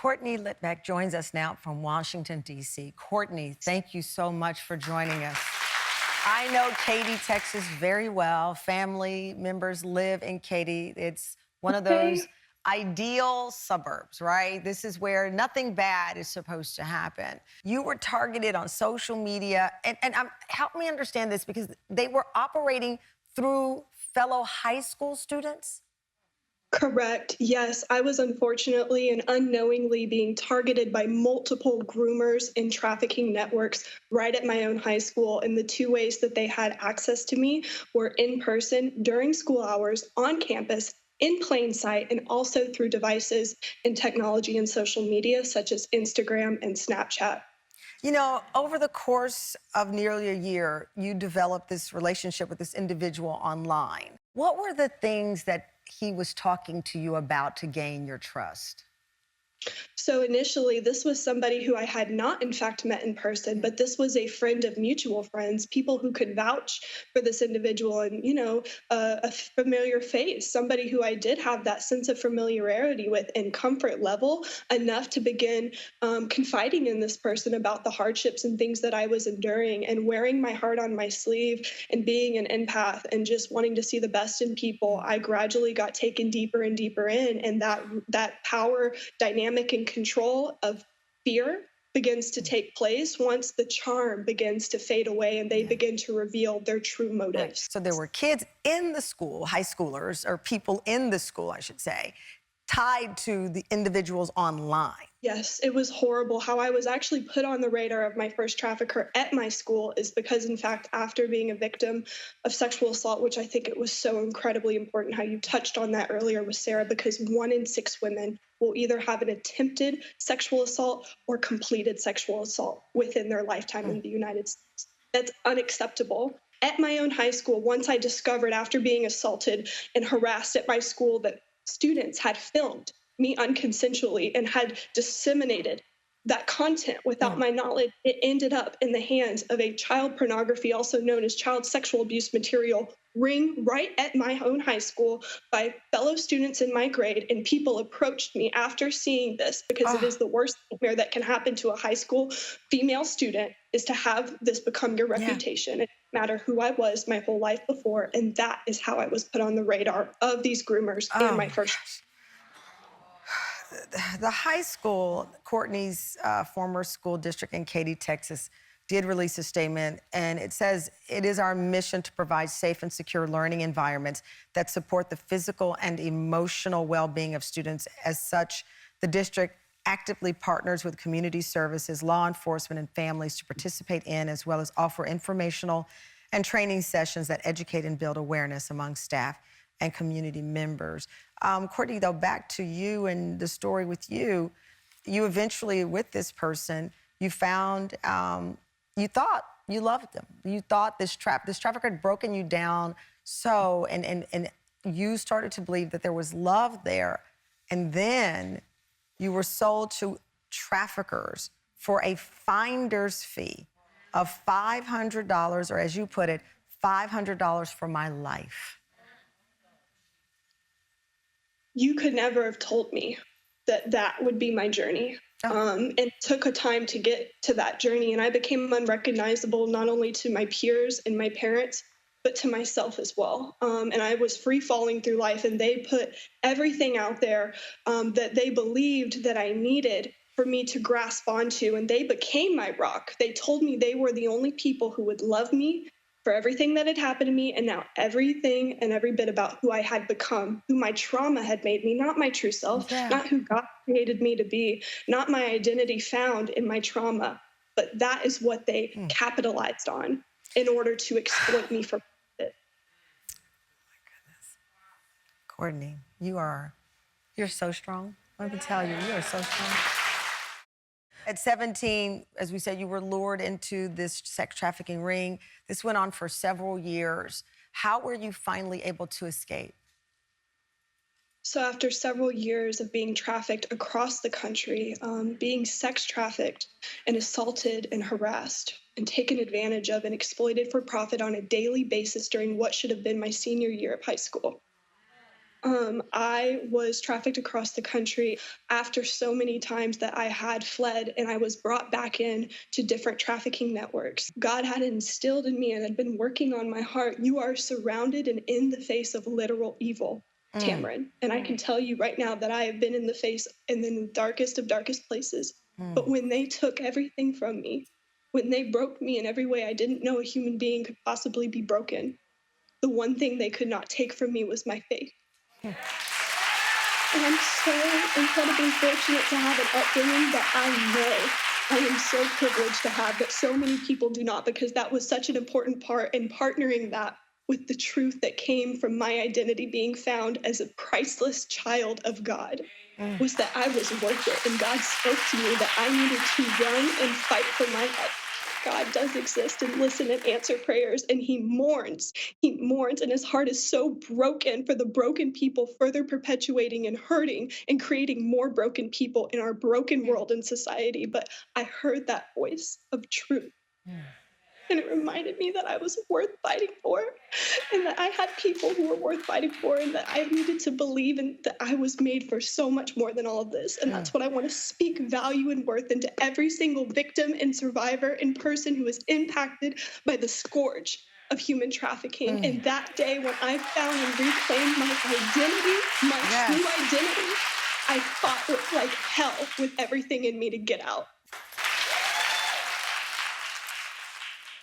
Courtney Litvak joins us now from Washington, D.C. Courtney, thank you so much for joining us. I know Katy, Texas very well. Family members live in Katy. It's one of those Okay. ideal suburbs, right? This is where nothing bad is supposed to happen. You were targeted on social media, and help me understand this, because they were operating through fellow high school students? Correct. Yes, I was unfortunately and unknowingly being targeted by multiple groomers and trafficking networks right at my own high school. And the two ways that they had access to me were in person during school hours on campus in plain sight, and also through devices and technology and social media such as Instagram and Snapchat. You know, over the course of nearly a year, you developed this relationship with this individual online. What were the things that he was talking to you about to gain your trust? So initially, this was somebody who I had not, in fact, met in person, but this was a friend of mutual friends, people who could vouch for this individual and, a familiar face, somebody who I did have that sense of familiarity with and comfort level enough to begin confiding in this person about the hardships and things that I was enduring, and wearing my heart on my sleeve and being an empath and just wanting to see the best in people. I gradually got taken deeper and deeper in, and that power dynamic and control of fear begins to take place once the charm begins to fade away and they begin to reveal their true Right. motives. So there were kids in the school, high schoolers, or people in the school, I should say, tied to the individuals online. Yes, it was horrible. How I was actually put on the radar of my first trafficker at my school is because, in fact, after being a victim of sexual assault, which I think it was so incredibly important how you touched on that earlier with Sarah, because 1 in 6 women will either have an attempted sexual assault or completed sexual assault within their lifetime in the United States. That's unacceptable. At my own high school, once I discovered after being assaulted and harassed at my school that students had filmed me unconsensually and had disseminated that content without my knowledge, it ended up in the hands of a child pornography, also known as child sexual abuse material, ring right at my own high school by fellow students in my grade. And people approached me after seeing this, because it is the worst nightmare that can happen to a high school female student, is to have this become your Yeah. reputation. It didn't matter who I was my whole life before. And that is how I was put on the radar of these groomers Oh in my my first. gosh. The high school, Courtney's former school district in Katy, Texas, did release a statement, and it says it is our mission to provide safe and secure learning environments that support the physical and emotional well-being of students. As such, the district actively partners with community services, law enforcement, and families to participate in, as well as offer informational and training sessions that educate and build awareness among staff and community members. Courtney, though, back to you and the story with you, you eventually, with this person, you found, you thought you loved them. You thought this trafficker had broken you down and you started to believe that there was love there. And then you were sold to traffickers for a finder's fee of $500, or as you put it, $500 for my life. You could never have told me that that would be my journey. And it took a time to get to that journey. And I became unrecognizable, not only to my peers and my parents, but to myself as well. And I was free falling through life, and they put everything out there that they believed that I needed for me to grasp onto. And they became my rock. They told me they were the only people who would love me for everything that had happened to me, and now everything and every bit about who I had become, who my trauma had made me, not my true self, not who God created me to be, not my identity found in my trauma, but that is what they capitalized on in order to exploit me for it. Courtney, you're so strong. Let me tell you, you are so strong. At 17, as we said, you were lured into this sex trafficking ring. This went on for several years. How were you finally able to escape? So after several years of being trafficked across the country, being sex trafficked and assaulted and harassed and taken advantage of and exploited for profit on a daily basis during what should have been my senior year of high school, I was trafficked across the country after so many times that I had fled and I was brought back in to different trafficking networks. God had instilled in me and had been working on my heart. You are surrounded and in the face of literal evil, Tamron. And I can tell you right now that I have been in the face and in the darkest of darkest places. But when they took everything from me, when they broke me in every way I didn't know a human being could possibly be broken, the one thing they could not take from me was my faith. And I'm so incredibly fortunate to have an upbringing that I am so privileged to have that so many people do not, because that was such an important part in partnering that with the truth that came from my identity being found as a priceless child of God, was that I was worth it. And God spoke to me that I needed to run and fight for my life. God does exist and listen and answer prayers, and he mourns. He mourns, and his heart is so broken for the broken people further perpetuating and hurting and creating more broken people in our broken world and society. But I heard that voice of truth. And it reminded me that I was worth fighting for, and that I had people who were worth fighting for, and that I needed to believe and that I was made for so much more than all of this. And that's what I want to speak value and worth into every single victim and survivor and person who is impacted by the scourge of human trafficking. And that day when I found and reclaimed my identity, my true identity, I fought like hell with everything in me to get out.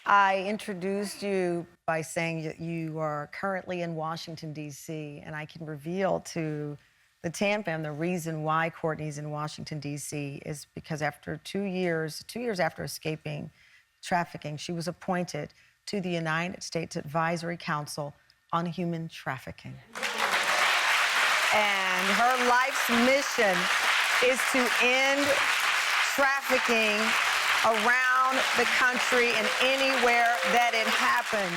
I introduced you by saying that you are currently in Washington, D.C., and I can reveal to the Tam fam the reason why Courtney's in Washington, D.C. is because after 2 years after escaping trafficking, she was appointed to the United States Advisory Council on Human Trafficking. And her life's mission is to end trafficking around the country and anywhere that it happens.